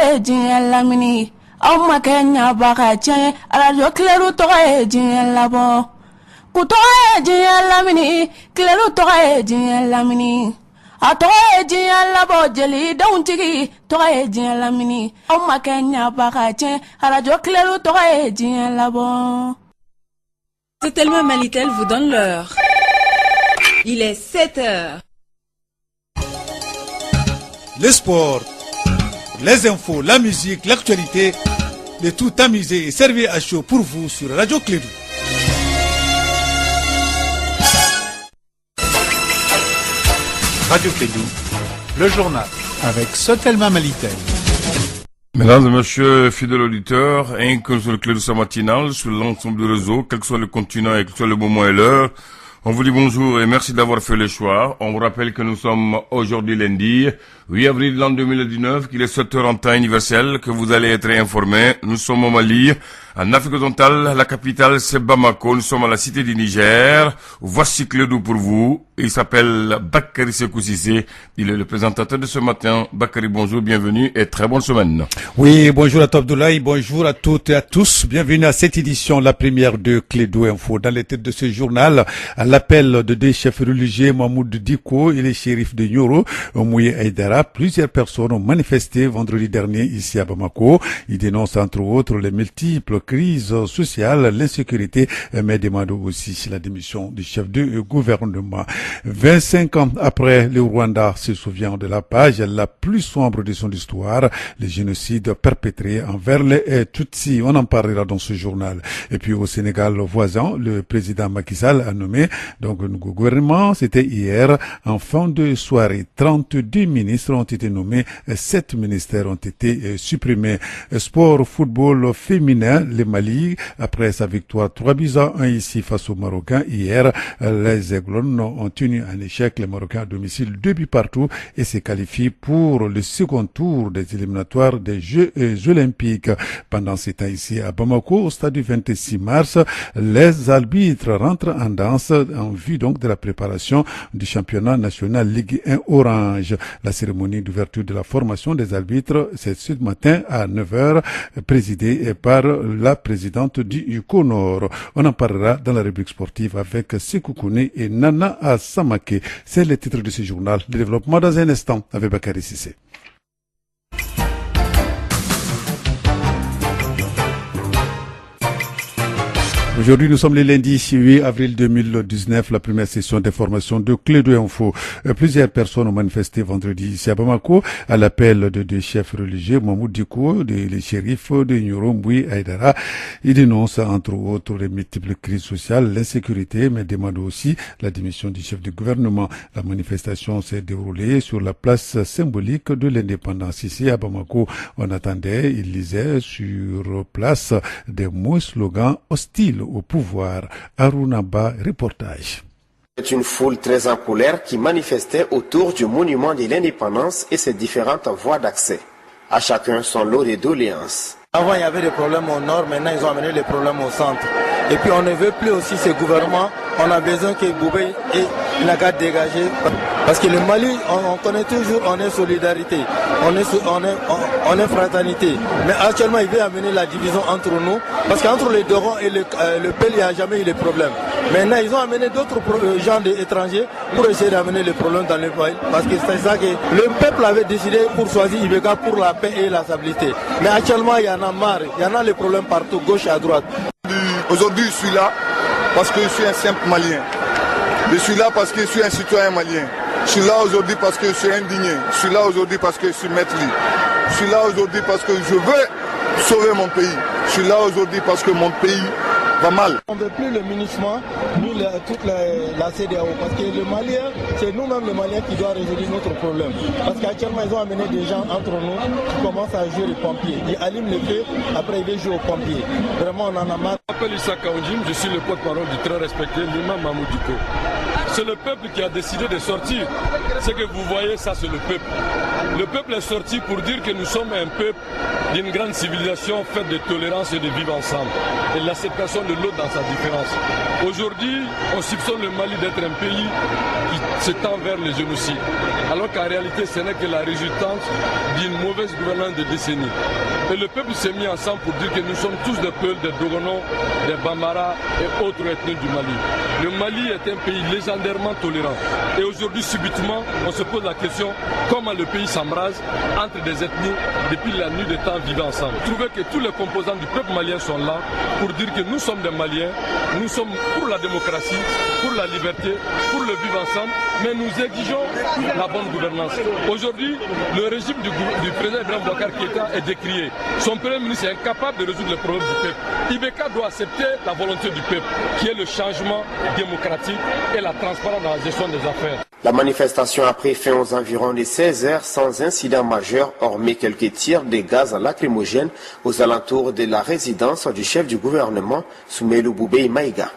ye diɲɛ lamini aw ma kɛ ɲabaga tiɲɛ radio Clairou tɔgɔ ye diɲɛ labɔ ku tɔgɔ ye diɲɛ lamini Clairou tɔgɔ ye diɲɛ lamini a tɔgɔ ye diɲɛ labɔ jelidenw tigi tɔgɔ ye diɲɛ lamini aw ma kɛ ɲabaga tiɲɛ radio Clairou tɔgɔ ye diɲɛ labɔ. Totalement Malitel vous donne l'heure. Il est 7 heures. Le sport, les infos, la musique, l'actualité, de tout amuser et servir à chaud pour vous sur Radio Clairou. Radio Clairou, le journal avec Sotelma Malitel. Mesdames et messieurs, fidèles auditeurs, ainsi que sur le Clairou matinal, sur l'ensemble du réseau, quel que soit le continent et quel que soit le moment et l'heure, on vous dit bonjour et merci d'avoir fait le choix. On vous rappelle que nous sommes aujourd'hui lundi, 8 avril l'an 2019, qu'il est 7h en temps universel, que vous allez être informés. Nous sommes au Mali, en Afrique occidentale, la capitale c'est Bamako, nous sommes à la cité du Niger. Voici Clairou pour vous. Il s'appelle Bakary Sékou Cissé. Il est le présentateur de ce matin. Bakary, bonjour, bienvenue et très bonne semaine. Oui, bonjour à toi Abdoulaye, bonjour à toutes et à tous. Bienvenue à cette édition, la première de Clairou Info. Dans les têtes de ce journal, à l'appel de deux chefs religieux, Mahmoud Diko et les shérifs de Nioro, Mouye Aïdara, plusieurs personnes ont manifesté vendredi dernier ici à Bamako. Ils dénoncent entre autres les multiples crises sociales, l'insécurité, mais demandent aussi la démission du chef de gouvernement. 25 ans après, le Rwanda se souvient de la page la plus sombre de son histoire, le génocide perpétré envers les Tutsis. On en parlera dans ce journal. Et puis au Sénégal voisin, le président Macky Sall a nommé donc le gouvernement. C'était hier en fin de soirée. 32 ministres ont été nommés, 7 ministères ont été supprimés. Sport, football féminin, le Mali, après sa victoire 3-1 ici face aux Marocains hier, les Aiglons ont tenu un échec les Marocains à domicile 2 buts partout et se qualifient pour le second tour des éliminatoires des Jeux Olympiques. Pendant ce temps ici à Bamako, au stade du 26 mars, les arbitres rentrent en danse en vue donc de la préparation du championnat national Ligue 1 Orange. La cérémonie d'ouverture de la formation des arbitres, c'est ce matin à 9h, présidée par la présidente du CONOR. On en parlera dans la rubrique sportive avec Sékou Kouné et Nana Samake. C'est le titre de ce journal. Le développement dans un instant avec Bakary Cissé. Aujourd'hui, nous sommes le lundi 8 avril 2019, la première session d'information de Clairou Info. Plusieurs personnes ont manifesté vendredi ici à Bamako à l'appel de deux chefs religieux, Mahmoud Diko, les shérifs de Nioro, Mouye Aïdara. Ils dénoncent entre autres les multiples crises sociales, l'insécurité, mais demandent aussi la démission du chef du gouvernement. La manifestation s'est déroulée sur la place symbolique de l'indépendance ici à Bamako. On attendait, ils lisaient sur place des mots slogans hostiles au pouvoir. Arunaba, reportage. C'est une foule très en colère qui manifestait autour du monument de l'indépendance et ses différentes voies d'accès. À chacun son lot de doléances. Avant il y avait des problèmes au nord, maintenant ils ont amené les problèmes au centre. Et puis on ne veut plus aussi ce gouvernement, on a besoin que Boubé et la garde dégagée. Parce que le Mali, on connaît toujours, on est solidarité, on est fraternité. Mais actuellement il veut amener la division entre nous, parce qu'entre les Dorons et le PEL, il n'y a jamais eu de problème. Maintenant ils ont amené d'autres gens étrangers pour essayer d'amener les problèmes dans le pays. Parce que c'est ça que le peuple avait décidé pour choisir Ibeka pour la paix et la stabilité. Mais actuellement il y en a marre, il y en a les problèmes partout, gauche et à droite. Aujourd'hui je suis là parce que je suis un simple Malien. Je suis là parce que je suis un citoyen malien. Je suis là aujourd'hui parce que je suis indigné. Je suis là aujourd'hui parce que je suis maître libre. Je suis là aujourd'hui parce que je veux sauver mon pays. Je suis là aujourd'hui parce que mon pays va mal. On ne veut plus le MINUSMA, ni toute la CEDEAO, parce que le Malien, c'est nous-mêmes les Maliens qui doivent résoudre notre problème. Parce qu'actuellement, ils ont amené des gens entre nous qui commencent à jouer les pompiers. Ils allument les feux, après ils vont jouer aux pompiers. Vraiment, on en a marre. Je m'appelle Issa Kaonjim, je suis le porte-parole du très respecté Lima Mahmoud Diko. c'est le peuple qui a décidé de sortir. Ce que vous voyez, ça c'est le peuple. Le peuple est sorti pour dire que nous sommes un peuple d'une grande civilisation faite de tolérance et de vivre ensemble. Et l'acceptation de l'autre dans sa différence. Aujourd'hui, on soupçonne le Mali d'être un pays qui se tend vers le génocide. Alors qu'en réalité, ce n'est que la résultante d'une mauvaise gouvernance de décennies. Et le peuple s'est mis ensemble pour dire que nous sommes tous des peuples, des Dogono, des Bambara et autres ethnies du Mali. Le Mali est un pays légendairement tolérant. Et aujourd'hui, subitement, on se pose la question comment le pays s'embrase entre des ethnies depuis la nuit des temps vivant ensemble. Trouvez que tous les composants du peuple malien sont là pour dire que nous sommes des Maliens, nous sommes pour la démocratie, pour la liberté, pour le vivre ensemble, mais nous exigeons la bonne gouvernance. Aujourd'hui, le régime du président Ibrahim Boubacar Keïta est décrié. Son premier ministre est incapable de résoudre les problèmes du peuple. Ibeka doit accepter la volonté du peuple, qui est le changement démocratique et la transparence dans la gestion des affaires. La manifestation a pris fin aux environs de 16 heures sans incident majeur, hormis quelques tirs de gaz lacrymogènes aux alentours de la résidence du chef du gouvernement, Soumelou Boubei Maïga.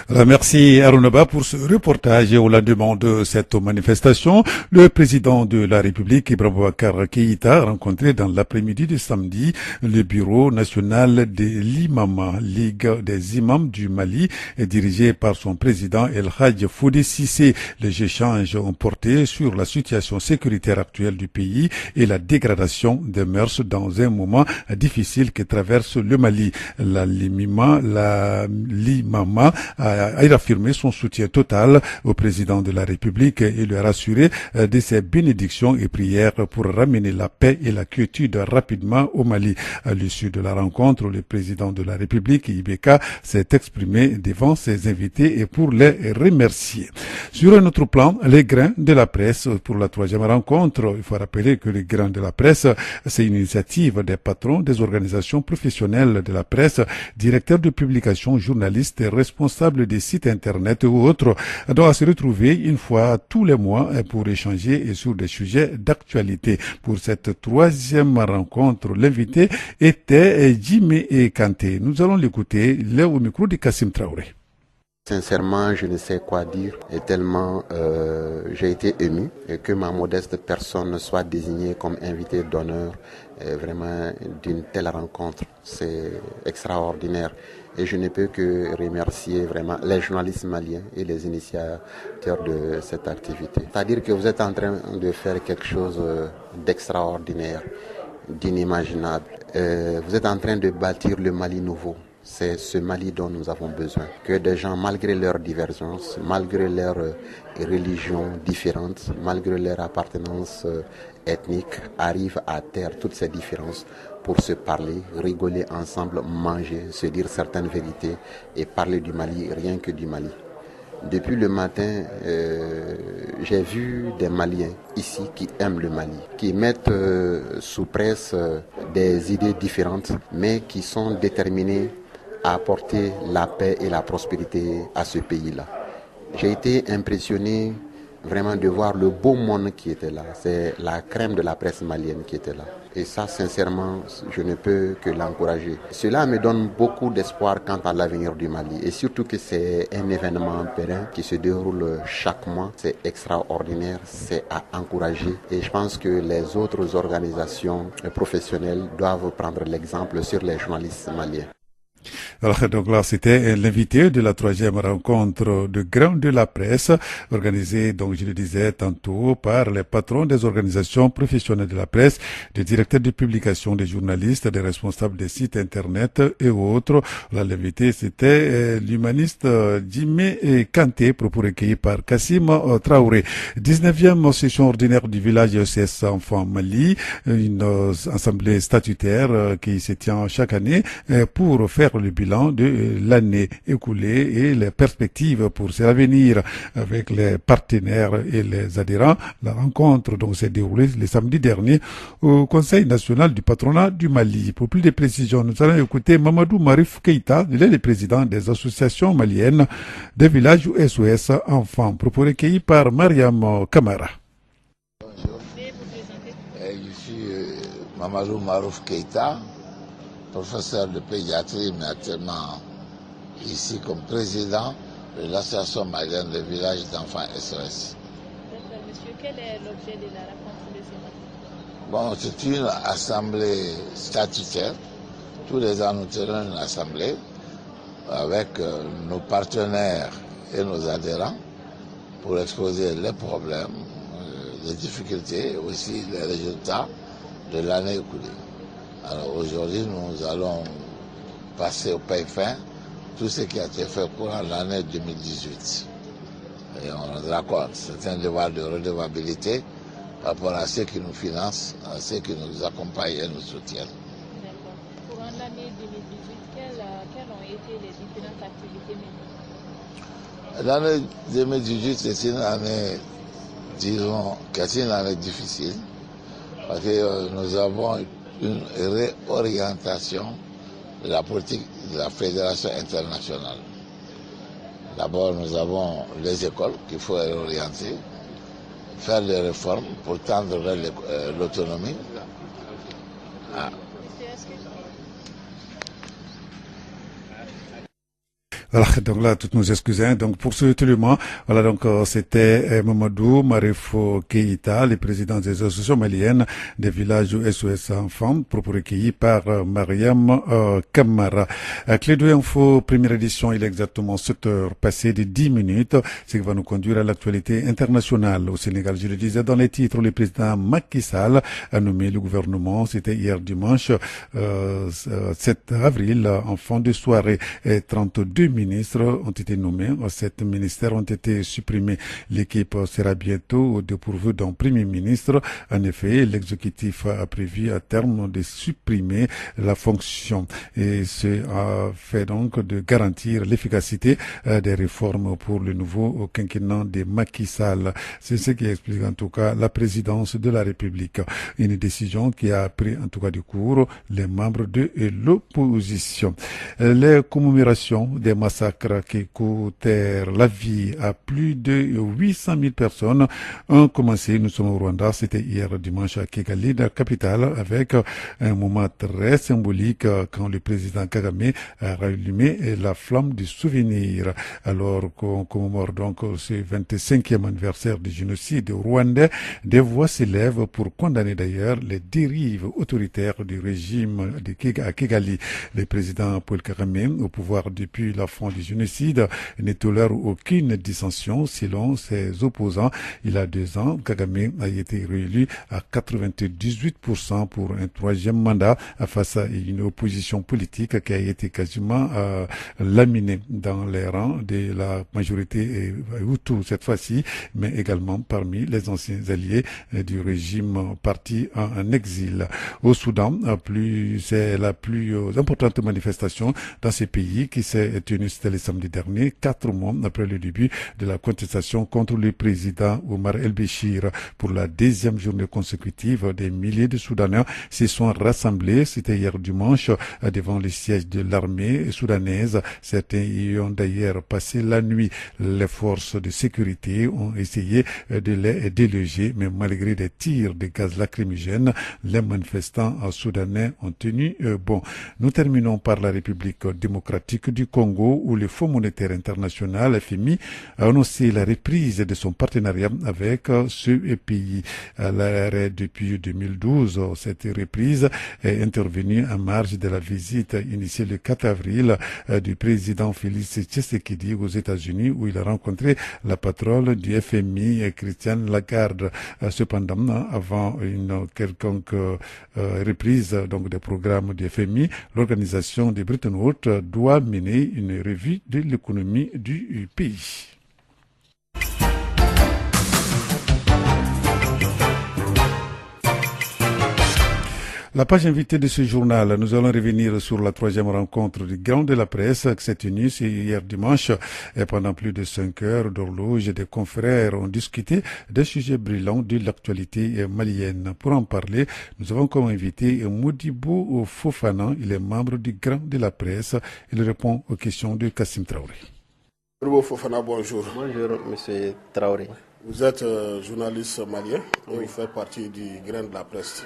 Merci Arunaba pour ce reportage. Au lendemain de cette manifestation, le président de la République, Ibrahim Boubacar Keïta, a rencontré dans l'après-midi de samedi le bureau national de l'Imama, Ligue des imams du Mali, dirigé par son président El Hadj Fodé Sissé. Les échanges ont porté sur la situation sécuritaire actuelle du pays et la dégradation des mœurs dans un moment difficile que traverse le Mali. L'Imama a affirmé son soutien total au président de la République et lui a rassuré de ses bénédictions et prières pour ramener la paix et la quiétude rapidement au Mali. À l'issue de la rencontre, le président de la République, Ibeka, s'est exprimé devant ses invités et pour les remercier. Sur un autre plan, les grains de la presse pour la troisième rencontre. Il faut rappeler que les grains de la presse, c'est une initiative des patrons des organisations professionnelles de la presse, directeurs de publication, journalistes et responsables des sites internet ou autres, doivent se retrouver une fois tous les mois pour échanger sur des sujets d'actualité. Pour cette troisième rencontre, l'invité était Jimé Kanté. Nous allons l'écouter, il est au micro de Kassim Traoré. Sincèrement, je ne sais quoi dire et tellement j'ai été ému et que ma modeste personne soit désignée comme invité d'honneur vraiment d'une telle rencontre. C'est extraordinaire et je ne peux que remercier vraiment les journalistes maliens et les initiateurs de cette activité. C'est-à-dire que vous êtes en train de faire quelque chose d'extraordinaire, d'inimaginable. Vous êtes en train de bâtir le Mali nouveau. C'est ce Mali dont nous avons besoin. Que des gens, malgré leurs divergences, malgré leurs religions différentes, malgré leur appartenance ethnique, arrivent à taire toutes ces différences pour se parler, rigoler ensemble, manger, se dire certaines vérités et parler du Mali, rien que du Mali. Depuis le matin, j'ai vu des Maliens ici qui aiment le Mali, qui mettent sous presse des idées différentes, mais qui sont déterminés à apporter la paix et la prospérité à ce pays-là. J'ai été impressionné vraiment de voir le beau monde qui était là. C'est la crème de la presse malienne qui était là. Et ça, sincèrement, je ne peux que l'encourager. Cela me donne beaucoup d'espoir quant à l'avenir du Mali. Et surtout que c'est un événement périn qui se déroule chaque mois. C'est extraordinaire, c'est à encourager. Et je pense que les autres organisations professionnelles doivent prendre l'exemple sur les journalistes maliens. Alors, donc là, c'était l'invité de la troisième rencontre de grains de la presse, organisée, donc je le disais tantôt, par les patrons des organisations professionnelles de la presse, des directeurs de publication, des journalistes, des responsables des sites internet et autres. Là, l'invité, c'était l'humaniste Jimé Kanté, propos recueillis par Kassim Traoré. 19e session ordinaire du village ECS Enfants Mali, une assemblée statutaire qui se tient chaque année pour faire le bilan de l'année écoulée et les perspectives pour ses avenirs avec les partenaires et les adhérents. La rencontre donc s'est déroulée le samedi dernier au Conseil national du patronat du Mali. Pour plus de précisions, nous allons écouter Mamadou Marif Keïta, il est le président des associations maliennes des villages SOS Enfants. Propos recueillis par Mariam Kamara. Bonjour, je suis Mamadou Marif Keïta, professeur de pédiatrie, mais actuellement ici comme président de l'association malienne des villages d'enfants SOS. D'accord, monsieur, quel est l'objet de la rencontre de ce matin? Bon, c'est une assemblée statutaire. Tous les ans, nous tenons une assemblée avec nos partenaires et nos adhérents pour exposer les problèmes, les difficultés et aussi les résultats de l'année écoulée. Alors aujourd'hui, nous allons passer au paye fin tout ce qui a été fait pendant l'année 2018. Et on rendra compte, c'est un devoir de redevabilité par rapport à ceux qui nous financent, à ceux qui nous accompagnent et nous soutiennent. D'accord. Pour l'année 2018, quelles ont été les différentes activités menées? L'année 2018, c'est une année, disons, c'est une année difficile, parce que nous avons une réorientation de la politique de la Fédération internationale. D'abord, nous avons les écoles qu'il faut réorienter, faire des réformes pour tendre vers l'autonomie. Ah. Voilà, donc là, toutes nos excuses. Donc pour ce élément, voilà, donc c'était Mamadou Marifo Keïta, le président des associations maliennes des villages SOS Enfants, propos recueillis par Mariam Kamara. Clé de Info, première édition, il est exactement 7 heures passées de 10 minutes, ce qui va nous conduire à l'actualité internationale. Au Sénégal, je le disais dans les titres, le président Macky Sall a nommé le gouvernement, c'était hier dimanche 7 avril, en fin de soirée, et 32 ministres ont été nommés. 7 ministères ont été supprimés. L'équipe sera bientôt dépourvue d'un premier ministre. En effet, l'exécutif a prévu à terme de supprimer la fonction. Et c'est fait donc de garantir l'efficacité des réformes pour le nouveau quinquennat de Macky Sall. C'est ce qui explique en tout cas la présidence de la République. Une décision qui a pris en tout cas du cours les membres de l'opposition. Les commémorations des massacres qui coûtèrent la vie à plus de 800 000 personnes ont commencé. Nous sommes au Rwanda, c'était hier dimanche à Kigali, la capitale, avec un moment très symbolique quand le président Kagame a rallumé la flamme du souvenir. Alors qu'on commémore donc ce 25e anniversaire du génocide rwandais, des voix s'élèvent pour condamner d'ailleurs les dérives autoritaires du régime à Kigali. Le président Paul Kagame, au pouvoir depuis la fin du génocide, ne tolère aucune dissension selon ses opposants. Il a 2 ans, Kagame a été réélu à 98% pour un 3e mandat face à une opposition politique qui a été quasiment laminée dans les rangs de la majorité Hutu cette fois-ci, mais également parmi les anciens alliés du régime partis en exil. Au Soudan, c'est la plus importante manifestation dans ce pays qui s'est tenue le samedi dernier, 4 mois après le début de la contestation contre le président Omar el-Béchir. Pour la 2e journée consécutive, des milliers de Soudanais se sont rassemblés, c'était hier dimanche, devant le siège de l'armée soudanaise. Certains y ont d'ailleurs passé la nuit. Les forces de sécurité ont essayé de les déloger, mais malgré des tirs de gaz lacrymogène, les manifestants soudanais ont tenu bon. Nous terminons par la République démocratique du Congo, où le Fonds monétaire international, FMI, a annoncé la reprise de son partenariat avec ce pays. À l'arrêt depuis 2012, cette reprise est intervenue en marge de la visite initiée le 4 avril du président Félix Tshisekedi aux États-Unis, où il a rencontré la patronne du FMI, Christine Lagarde. Cependant, avant une quelconque reprise donc des programmes du FMI, l'organisation de Bretton Woods doit mener une revue de l'économie du pays. La page invitée de ce journal, nous allons revenir sur la 3e rencontre du Grand de la Presse qui s'est tenue hier dimanche. Et pendant plus de 5 heures d'horloge, des confrères ont discuté des sujets brillants de l'actualité malienne. Pour en parler, nous avons comme invité Modibo Fofana. Il est membre du Grand de la Presse. Il répond aux questions de Kassim Traoré. Modibo Fofana, bonjour. Bonjour, monsieur Traoré. Vous êtes journaliste malien et vous faites partie du Grain de la Presse.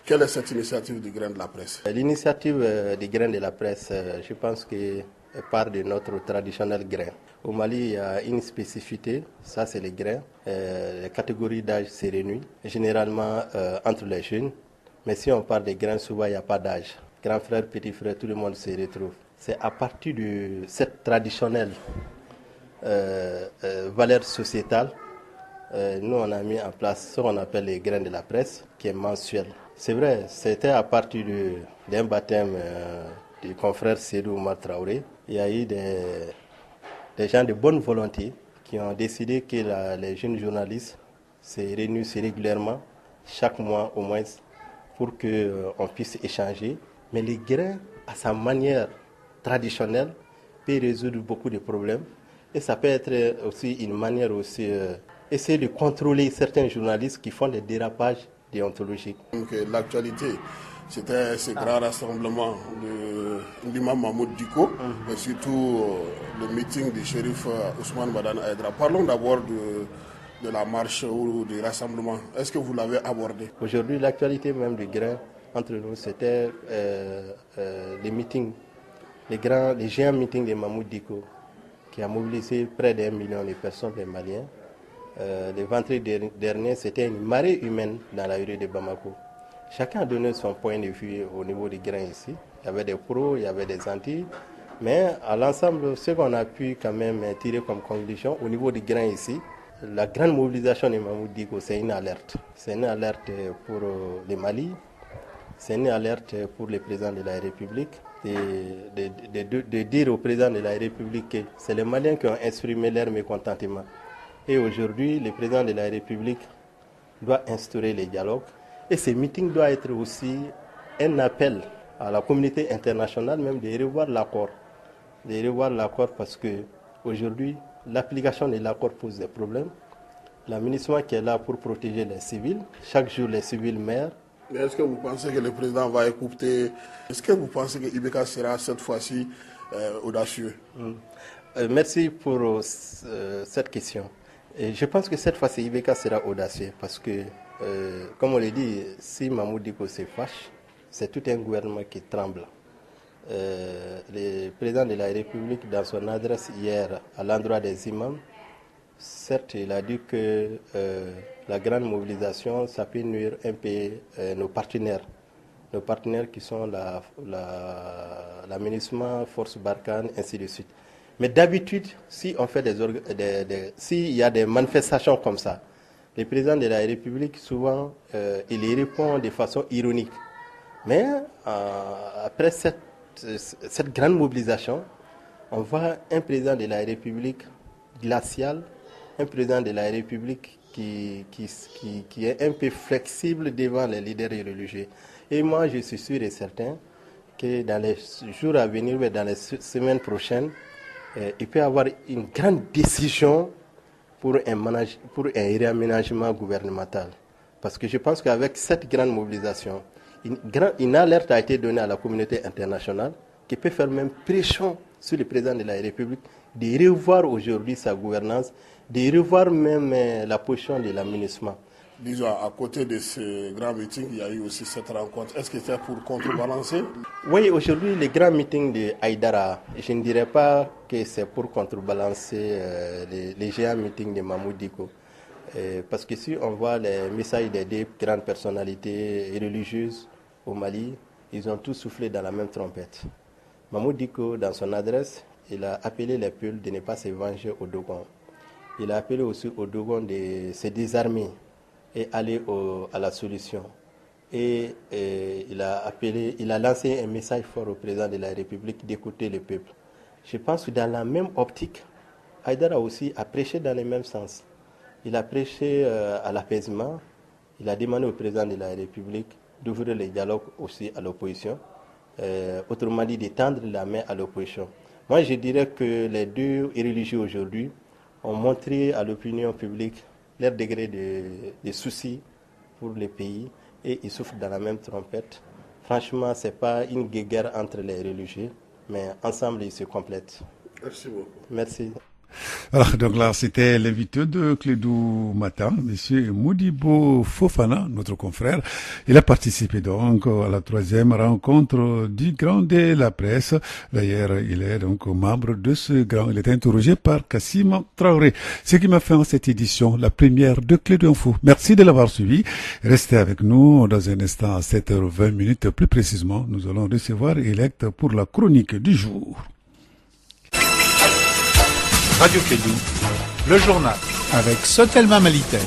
Quelle est cette initiative du Grain de la Presse? L'initiative du Grain de la Presse, je pense que part de notre traditionnel grain. Au Mali, il y a une spécificité, ça c'est les grains. Les catégories d'âge se réunissent, généralement entre les jeunes. Mais si on parle des grains, souvent il n'y a pas d'âge. Grand frère, petit frère, tout le monde se retrouve. C'est à partir de cette traditionnelle valeur sociétale, nous on a mis en place ce qu'on appelle les grains de la presse, qui est mensuel. C'est vrai, c'était à partir d'un baptême du confrère Sédou Oumar Traoré. Il y a eu des gens de bonne volonté qui ont décidé que les jeunes journalistes se réunissent régulièrement, chaque mois au moins, pour qu'on puisse échanger. Mais les grains, à sa manière traditionnelle, peut résoudre beaucoup de problèmes. Et ça peut être aussi une manière aussi essayer de contrôler certains journalistes qui font des dérapages déontologiques. Donc, l'actualité, c'était ce grand rassemblement de l'imam Mahmoud Dicko, et surtout le meeting du shérif Ousmane Madane Aïdara. Parlons d'abord de la marche ou du rassemblement. Est-ce que vous l'avez abordé? Aujourd'hui, l'actualité même du grain entre nous, c'était les meetings, les géants meetings de Mahmoud Dicko, qui a mobilisé près d'1 million de personnes, des Maliens. Le vendredi dernier, c'était une marée humaine dans la rue de Bamako. Chacun a donné son point de vue au niveau des grains ici. Il y avait des pros, il y avait des anti. Mais à l'ensemble, ce qu'on a pu quand même tirer comme conclusion au niveau des grains ici, la grande mobilisation de Mahmoud Dicko, c'est une alerte. C'est une alerte pour le Mali, c'est une alerte pour le président de la République, de dire au président de la République que c'est les Maliens qui ont exprimé leur mécontentement. Et aujourd'hui, le président de la République doit instaurer les dialogues. Et ce meeting doit être aussi un appel à la communauté internationale même de revoir l'accord. De revoir l'accord parce qu'aujourd'hui, l'application de l'accord pose des problèmes. L'aménagement qui est là pour protéger les civils, chaque jour les civils meurent. Mais est-ce que vous pensez que le président va écouter? Est-ce que vous pensez que IBK sera cette fois-ci audacieux? Merci pour cette question. Et je pense que cette fois-ci, IBK sera audacieux parce que, comme on l'a dit, si Mahmoud Dicko se fâche, c'est tout un gouvernement qui tremble. Le président de la République, dans son adresse hier à l'endroit des imams, certes, il a dit que la grande mobilisation, ça peut nuire un peu nos partenaires qui sont l'aménagement, Force Barkhane, ainsi de suite. Mais d'habitude, si on fait s'il y a des manifestations comme ça, le président de la République, souvent, il y répond de façon ironique. Mais après cette grande mobilisation, on voit un président de la République glacial, un président de la République qui est un peu flexible devant les leaders religieux. Et moi, je suis sûr et certain que dans les jours à venir, mais dans les semaines prochaines, il peut y avoir une grande décision pour un réaménagement gouvernemental. Parce que je pense qu'avec cette grande mobilisation, une alerte a été donnée à la communauté internationale qui peut faire même pression sur le président de la République de revoir aujourd'hui sa gouvernance, de revoir même la position de l'aménagement. Disons, à côté de ce grand meeting, il y a eu aussi cette rencontre. Est-ce que c'est pour contrebalancer? Oui, aujourd'hui, le grand meeting de Aïdara, je ne dirais pas que c'est pour contrebalancer les géants meetings de Mahmoud Dicko. Parce que si on voit les messages des deux grandes personnalités religieuses au Mali, ils ont tous soufflé dans la même trompette. Mahmoud Dicko, dans son adresse, il a appelé les peuples de ne pas se venger au Dogon. Il a appelé aussi au Dogon de se désarmer et aller à la solution. Et il a lancé un message fort au président de la République d'écouter le peuple. Je pense que dans la même optique, Aïdara aussi a prêché dans le même sens. Il a prêché à l'apaisement. Il a demandé au président de la République d'ouvrir les dialogues aussi à l'opposition. Autrement dit, de tendre la main à l'opposition. Moi, je dirais que les deux religieux aujourd'hui ont montré à l'opinion publique leur degré de soucis pour le pays et ils souffrent dans la même trompette. Franchement, ce n'est pas une guerre entre les religieux, mais ensemble, ils se complètent. Merci beaucoup. Merci. Alors, donc là, c'était l'invité de Clédou Matin, monsieur Modibo Fofana, notre confrère. Il a participé donc à la 3e rencontre du Grand de la presse. D'ailleurs, il est donc membre de ce grand. Il est interrogé par Kassim Traoré. Ce qui m'a fait en cette édition, la première de Clédou Info. Merci de l'avoir suivi. Restez avec nous dans un instant à 7h20 plus précisément. Nous allons recevoir Elect pour la chronique du jour. Radio Clédou, le journal avec Sotelma Malitel.